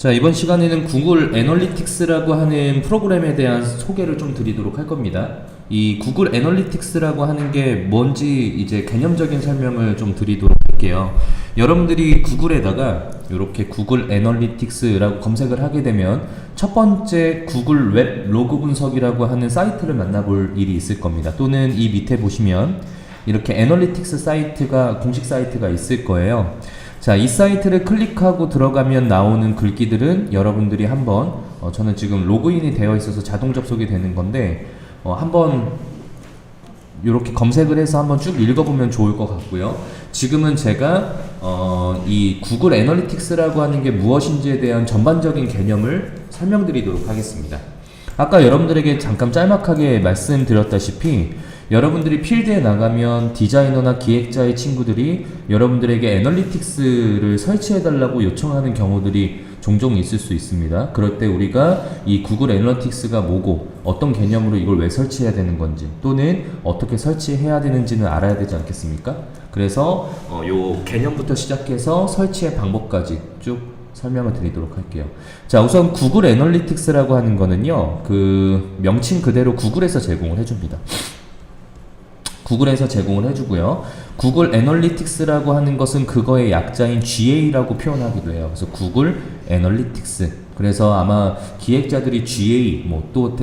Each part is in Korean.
자, 이번 시간에는 구글 애널리틱스라고 하는 프로그램에 대한 소개를 좀 드리도록 할 겁니다. 이 구글 애널리틱스라고 하는 게 뭔지 이제 개념적인 설명을 좀 드리도록 할게요. 여러분들이 구글에다가 이렇게 구글 애널리틱스라고 검색을 하게 되면 첫 번째 구글 웹 로그 분석이라고 하는 사이트를 만나볼 일이 있을 겁니다. 또는 이 밑에 보시면 이렇게 애널리틱스 사이트가 공식 사이트가 있을 거예요. 자, 이 사이트를 클릭하고 들어가면 나오는 글귀들은 여러분들이 한번 저는 지금 로그인이 되어 있어서 자동 접속이 되는 건데 한번 이렇게 검색을 해서 한번 쭉 읽어보면 좋을 것 같고요. 지금은 제가 이 구글 애널리틱스라고 하는 게 무엇인지에 대한 전반적인 개념을 설명드리도록 하겠습니다. 아까 여러분들에게 잠깐 짤막하게 말씀드렸다시피 여러분들이 필드에 나가면 디자이너나 기획자의 친구들이 여러분들에게 애널리틱스를 설치해달라고 요청하는 경우들이 종종 있을 수 있습니다. 그럴 때 우리가 이 구글 애널리틱스가 뭐고 어떤 개념으로 이걸 왜 설치해야 되는 건지 또는 어떻게 설치해야 되는지는 알아야 되지 않겠습니까? 그래서 요 개념부터 시작해서 설치의 방법까지 쭉 설명을 드리도록 할게요. 자, 우선 구글 애널리틱스라고 하는 거는요, 그 명칭 그대로 구글에서 제공을 해줍니다. 구글에서 제공을 해주고요. 구글 애널리틱스라고 하는 것은 그거의 약자인 GA라고 표현하기도 해요. 그래서 구글 애널리틱스. 그래서 아마 기획자들이 GA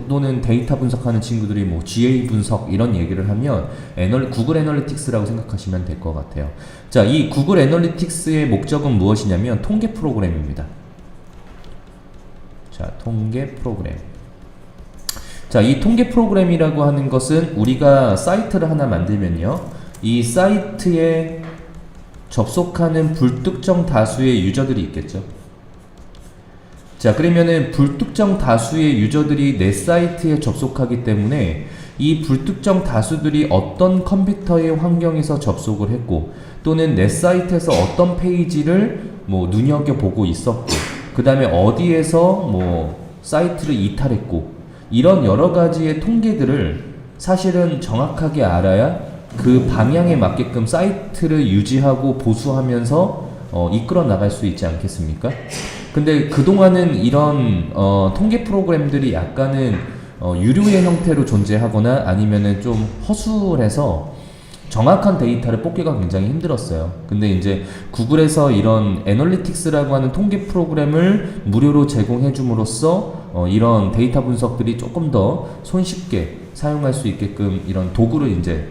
또는 데이터 분석하는 친구들이 GA 분석 이런 얘기를 하면 구글 애널리틱스라고 생각하시면 될 것 같아요. 자, 이 구글 애널리틱스의 목적은 무엇이냐면 통계 프로그램입니다. 자, 통계 프로그램. 자, 이 통계 프로그램이라고 하는 것은 우리가 사이트를 하나 만들면요, 이 사이트에 접속하는 불특정 다수의 유저들이 있겠죠. 자, 그러면은 불특정 다수의 유저들이 내 사이트에 접속하기 때문에 이 불특정 다수들이 어떤 컴퓨터의 환경에서 접속을 했고 또는 내 사이트에서 어떤 페이지를 눈여겨보고 있었고 그 다음에 어디에서 사이트를 이탈했고 이런 여러 가지의 통계들을 사실은 정확하게 알아야 그 방향에 맞게끔 사이트를 유지하고 보수하면서 이끌어 나갈 수 있지 않겠습니까? 근데 그동안은 이런 통계 프로그램들이 약간은 유료의 형태로 존재하거나 아니면은 좀 허술해서 정확한 데이터를 뽑기가 굉장히 힘들었어요. 근데 이제 구글에서 이런 애널리틱스라고 하는 통계 프로그램을 무료로 제공해 줌으로써 이런 데이터 분석들이 조금 더 손쉽게 사용할 수 있게끔 이런 도구를 이제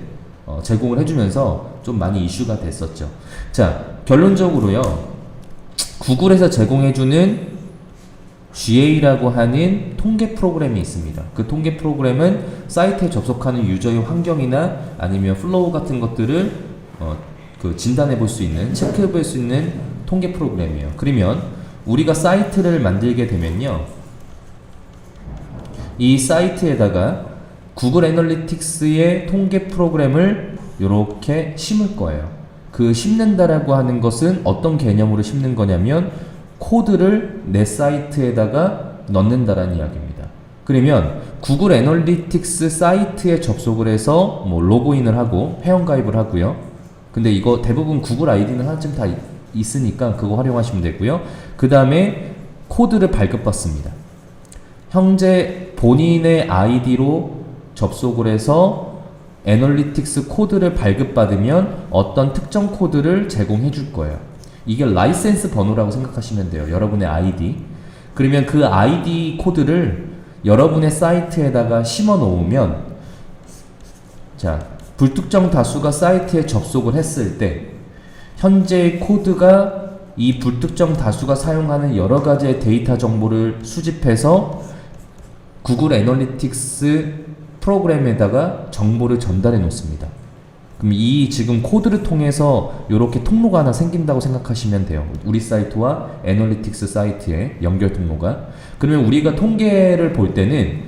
제공을 해주면서 좀 많이 이슈가 됐었죠. 자, 결론적으로요, 구글에서 제공해주는 GA라고 하는 통계 프로그램이 있습니다. 그 통계 프로그램은 사이트에 접속하는 유저의 환경이나 아니면 플로우 같은 것들을 진단해 볼 수 있는, 체크해 볼 수 있는 통계 프로그램이에요. 그러면 우리가 사이트를 만들게 되면요, 이 사이트에다가 구글 애널리틱스의 통계 프로그램을 이렇게 심을 거예요. 그 심는다라고 하는 것은 어떤 개념으로 심는 거냐면 코드를 내 사이트에다가 넣는다라는 이야기입니다. 그러면 구글 애널리틱스 사이트에 접속을 해서 로그인을 하고 회원가입을 하고요. 근데 이거 대부분 구글 아이디는 하나쯤 다 있으니까 그거 활용하시면 되고요. 그 다음에 코드를 발급받습니다. 현재 본인의 아이디로 접속을 해서 애널리틱스 코드를 발급받으면 어떤 특정 코드를 제공해 줄 거예요. 이게 라이센스 번호라고 생각하시면 돼요. 여러분의 아이디. 그러면 그 아이디 코드를 여러분의 사이트에다가 심어 놓으면, 자, 불특정 다수가 사이트에 접속을 했을 때 현재의 코드가 이 불특정 다수가 사용하는 여러 가지의 데이터 정보를 수집해서 구글 애널리틱스 프로그램에다가 정보를 전달해 놓습니다. 그럼 이 지금 코드를 통해서 이렇게 통로가 하나 생긴다고 생각하시면 돼요. 우리 사이트와 애널리틱스 사이트의 연결 통로가. 그러면 우리가 통계를 볼 때는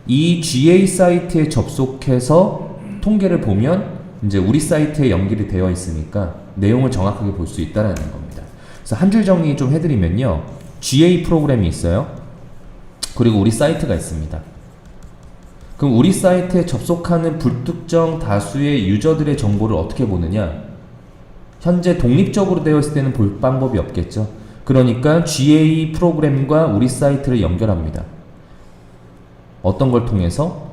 이 GA 사이트에 접속해서 통계를 보면 이제 우리 사이트에 연결이 되어 있으니까 내용을 정확하게 볼 수 있다는 겁니다. 그래서 한 줄 정리 좀 해드리면요, GA 프로그램이 있어요. 그리고 우리 사이트가 있습니다. 그럼 우리 사이트에 접속하는 불특정 다수의 유저들의 정보를 어떻게 보느냐? 현재 독립적으로 되어 있을 때는 볼 방법이 없겠죠. 그러니까 GA 프로그램과 우리 사이트를 연결합니다. 어떤 걸 통해서?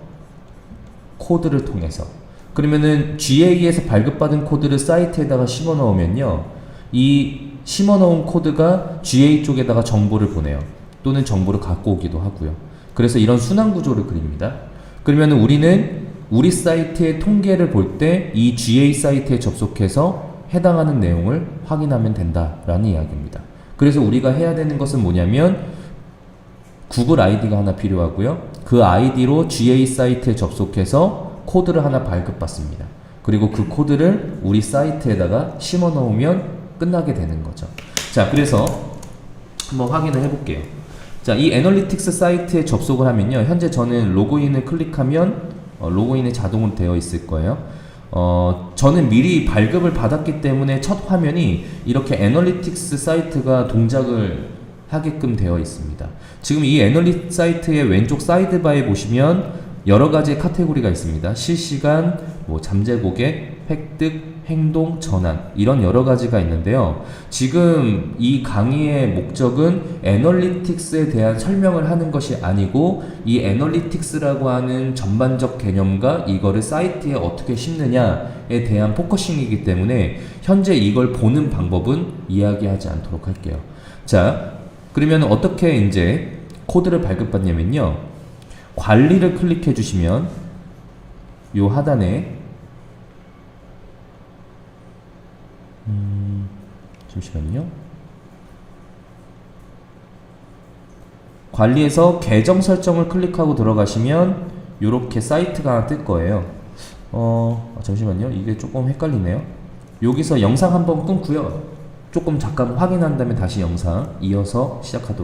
코드를 통해서. 그러면은 GA에서 발급받은 코드를 사이트에다가 심어 넣으면요, 이 심어 넣은 코드가 GA 쪽에다가 정보를 보내요. 또는 정보를 갖고 오기도 하고요. 그래서 이런 순환 구조를 그립니다. 그러면 우리는 우리 사이트의 통계를 볼 때 이 GA 사이트에 접속해서 해당하는 내용을 확인하면 된다라는 이야기입니다. 그래서 우리가 해야 되는 것은 뭐냐면 구글 아이디가 하나 필요하고요. 그 아이디로 GA 사이트에 접속해서 코드를 하나 발급받습니다. 그리고 그 코드를 우리 사이트에다가 심어 넣으면 끝나게 되는 거죠. 자, 그래서 한번 확인을 해볼게요. 자, 이 애널리틱스 사이트에 접속을 하면요, 현재 저는 로그인을 클릭하면 로그인이 자동으로 되어 있을 거예요. 저는 미리 발급을 받았기 때문에 첫 화면이 이렇게 애널리틱스 사이트가 동작을 하게끔 되어 있습니다. 지금 이 애널리틱 사이트의 왼쪽 사이드바에 보시면 여러 가지 카테고리가 있습니다. 실시간, 잠재 고객, 획득, 행동, 전환, 이런 여러 가지가 있는데요. 지금 이 강의의 목적은 애널리틱스에 대한 설명을 하는 것이 아니고 이 애널리틱스라고 하는 전반적 개념과 이거를 사이트에 어떻게 심느냐에 대한 포커싱이기 때문에 현재 이걸 보는 방법은 이야기하지 않도록 할게요. 자, 그러면 어떻게 이제 코드를 발급받냐면요, 관리를 클릭해 주시면 요 하단에 잠시만요. 관리에서 계정 설정을 클릭하고 들어가시면 요렇게 사이트가 하나 뜰 거예요. 잠시만요. 이게 조금 헷갈리네요. 여기서 영상 한번 끊고요. 조금 잠깐 확인한 다음에 다시 영상 이어서 시작하도록